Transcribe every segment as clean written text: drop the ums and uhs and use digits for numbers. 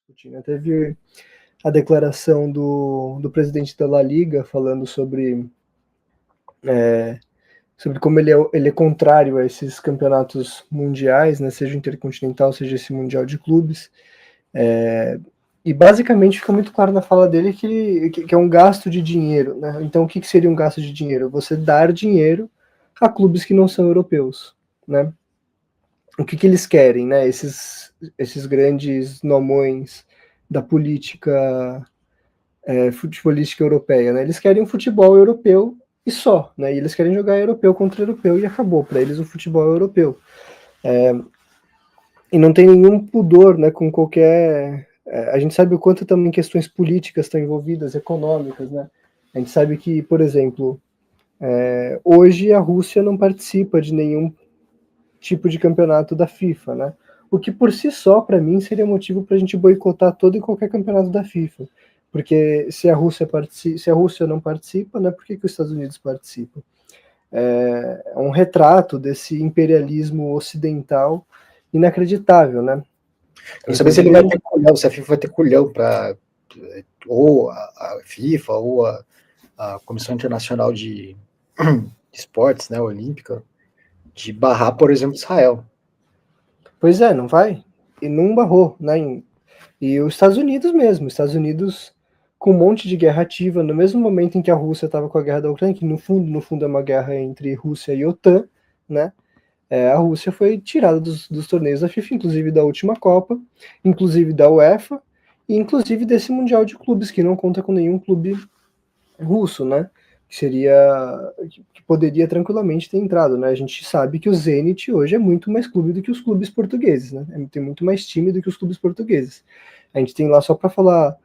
discutir, né? Teve a declaração do presidente da La Liga falando sobre como ele é contrário a esses campeonatos mundiais, né? Seja o intercontinental, seja esse mundial de clubes. E basicamente fica muito claro na fala dele que é um gasto de dinheiro, né? Então o que seria um gasto de dinheiro? Você dar dinheiro a clubes que não são europeus, né? O que eles querem, né? Esses grandes nomões da política futebolística europeia, né? Eles querem um futebol europeu e só, né? E eles querem jogar europeu contra europeu e acabou. Para eles o futebol é europeu. E não tem nenhum pudor, né? Com qualquer. A gente sabe o quanto também questões políticas estão envolvidas, econômicas, né? A gente sabe que, por exemplo, hoje a Rússia não participa de nenhum tipo de campeonato da FIFA, né? O que por si só, para mim, seria motivo para a gente boicotar todo e qualquer campeonato da FIFA. Porque se a Rússia não participa, né, por que os Estados Unidos participam? É um retrato desse imperialismo ocidental inacreditável, né? Eu não sabia se ele vai ter culhão, se a FIFA vai ter culhão para ou a FIFA ou a Comissão Internacional de Esportes, né, olímpica, de barrar, por exemplo, Israel. Pois é, não vai? E não barrou, né? E os Estados Unidos mesmo, Estados Unidos com um monte de guerra ativa, no mesmo momento em que a Rússia estava com a guerra da Ucrânia, que no fundo é uma guerra entre Rússia e OTAN, né? A Rússia foi tirada dos torneios da FIFA, inclusive da última Copa, inclusive da UEFA, e inclusive desse Mundial de Clubes, que não conta com nenhum clube russo, né? Que poderia tranquilamente ter entrado, né? A gente sabe que o Zenit hoje é muito mais clube do que os clubes portugueses, né? Tem muito mais time do que os clubes portugueses. A gente tem lá, só para falar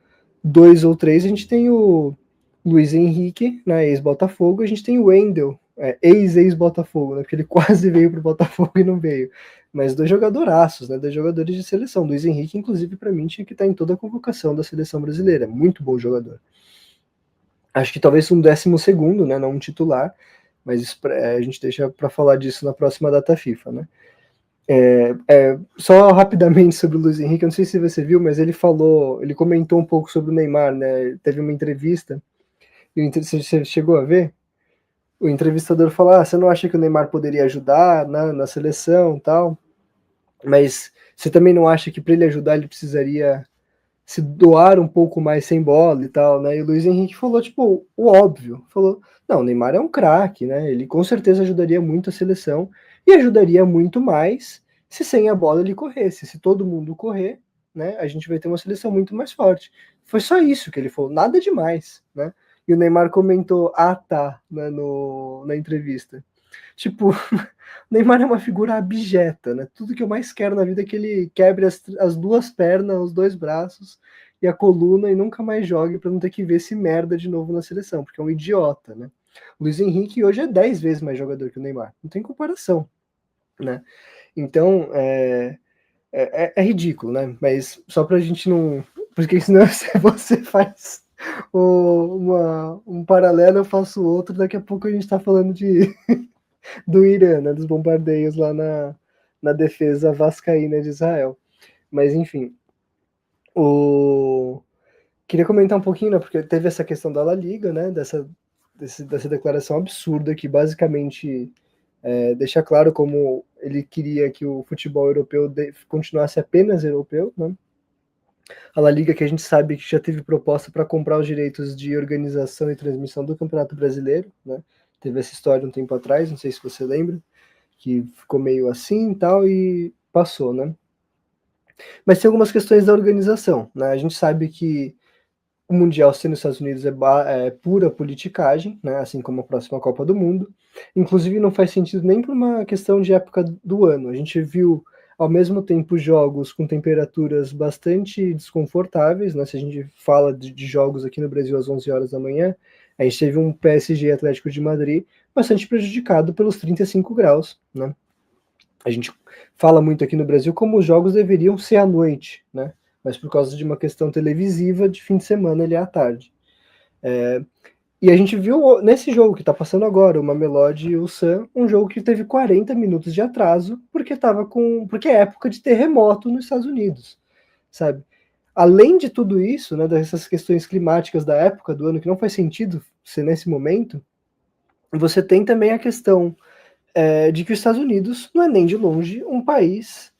dois ou três, a gente tem o Luiz Henrique, né, ex-Botafogo, a gente tem o Wendel, ex-Botafogo, né, porque ele quase veio pro Botafogo e não veio. Mas dois jogadoraços, né, dois jogadores de seleção. Luiz Henrique, inclusive, para mim, tinha que estar em toda a convocação da seleção brasileira. Muito bom jogador. Acho que talvez um 12º, né, não um titular, mas a gente deixa para falar disso na próxima data FIFA, né. Só rapidamente sobre o Luiz Henrique, eu não sei se você viu, mas ele comentou um pouco sobre o Neymar, né? Teve uma entrevista, e você chegou a ver? O entrevistador falou: você não acha que o Neymar poderia ajudar na seleção e tal? Mas você também não acha que para ele ajudar ele precisaria se doar um pouco mais sem bola e tal, né? E o Luiz Henrique falou, tipo, o óbvio. Falou, não, o Neymar é um craque, né? Ele com certeza ajudaria muito a seleção e ajudaria muito mais se sem a bola ele corresse. Se todo mundo correr, né, a gente vai ter uma seleção muito mais forte. Foi só isso que ele falou, nada demais, né? E o Neymar comentou, tá, né, na entrevista. Tipo, o Neymar é uma figura abjeta, né? Tudo que eu mais quero na vida é que ele quebre as duas pernas, os dois braços e a coluna e nunca mais jogue para não ter que ver esse merda de novo na seleção, porque é um idiota, né? O Luiz Henrique hoje é 10 vezes mais jogador que o Neymar. Não tem comparação, né? Então, é ridículo, né? Mas só pra gente não... Porque senão você faz um paralelo, eu faço outro, daqui a pouco a gente tá falando do Irã, né, dos bombardeios lá na defesa vascaína de Israel. Mas, enfim, queria comentar um pouquinho, né, porque teve essa questão da La Liga, né, dessa declaração absurda que basicamente deixa claro como ele queria que o futebol europeu continuasse apenas europeu, né? A La Liga, que a gente sabe que já teve proposta para comprar os direitos de organização e transmissão do Campeonato Brasileiro, né? Teve essa história um tempo atrás, não sei se você lembra, que ficou meio assim e tal, e passou, né? Mas tem algumas questões da organização, né? A gente sabe que o Mundial ser nos Estados Unidos é pura politicagem, né? Assim como a próxima Copa do Mundo. Inclusive não faz sentido nem por uma questão de época do ano. A gente viu ao mesmo tempo jogos com temperaturas bastante desconfortáveis, né? Se a gente fala de jogos aqui no Brasil às 11 horas da manhã, a gente teve um PSG Atlético de Madrid bastante prejudicado pelos 35 graus, né? A gente fala muito aqui no Brasil como os jogos deveriam ser à noite, né? Mas por causa de uma questão televisiva, de fim de semana ele é à tarde. E a gente viu nesse jogo que tá passando agora, o Mamelodi e o Sam, um jogo que teve 40 minutos de atraso, porque é época de terremoto nos Estados Unidos, sabe? além de tudo isso, né, dessas questões climáticas da época do ano, que não faz sentido ser nesse momento, você tem também a questão de que os Estados Unidos não é nem de longe um país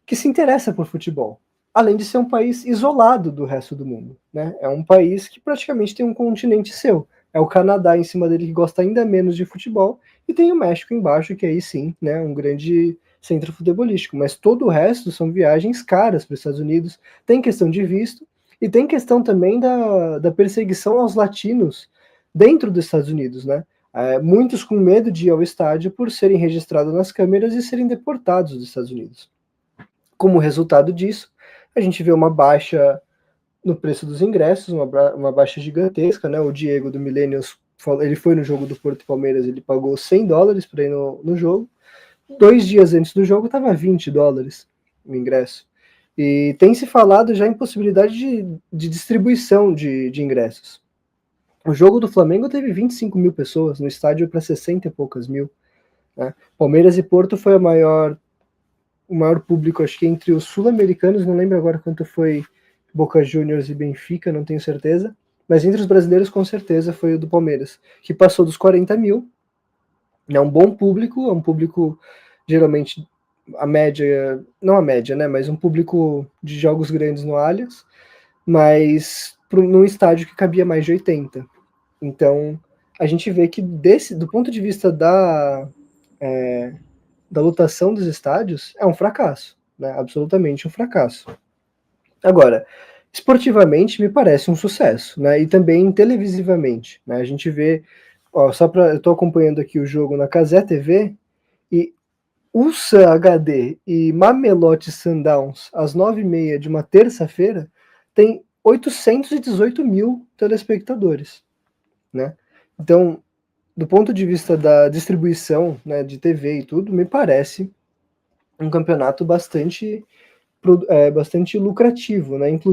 que se interessa por futebol, além de ser um país isolado do resto do mundo, né? É um país que praticamente tem um continente seu. É o Canadá em cima dele que gosta ainda menos de futebol, e tem o México embaixo, que aí sim, né, um grande centro futebolístico. Mas todo o resto são viagens caras para os Estados Unidos. Tem questão de visto, e tem questão também da perseguição aos latinos dentro dos Estados Unidos, né? Muitos com medo de ir ao estádio por serem registrados nas câmeras e serem deportados dos Estados Unidos. Como resultado disso, a gente vê uma baixa no preço dos ingressos, uma baixa gigantesca, né? O Diego do Millennials, ele foi no jogo do Porto e Palmeiras, ele pagou $100 para ir no jogo. 2 dias antes do jogo estava $20 o ingresso. E tem se falado já em possibilidade de distribuição de ingressos. O jogo do Flamengo teve 25 mil pessoas, no estádio para 60 e poucas mil. Né? Palmeiras e Porto foi o maior público, acho que entre os sul-americanos, não lembro agora quanto foi Boca Juniors e Benfica, não tenho certeza, mas entre os brasileiros com certeza foi o do Palmeiras, que passou dos 40 mil, é um bom público, é um público geralmente não a média, né, mas um público de jogos grandes no Allianz, mas num estádio que cabia mais de 80. Então, a gente vê que do ponto de vista da lotação dos estádios, é um fracasso, né? Absolutamente um fracasso. Agora, esportivamente me parece um sucesso, né? E também televisivamente, né? A gente vê, eu tô acompanhando aqui o jogo na Cazé TV e Ulsan HD e Mamelodi Sundowns às 9h30 de uma terça-feira tem 818 mil telespectadores, né? Então, do ponto de vista da distribuição, né, de TV e tudo, me parece um campeonato bastante lucrativo, né?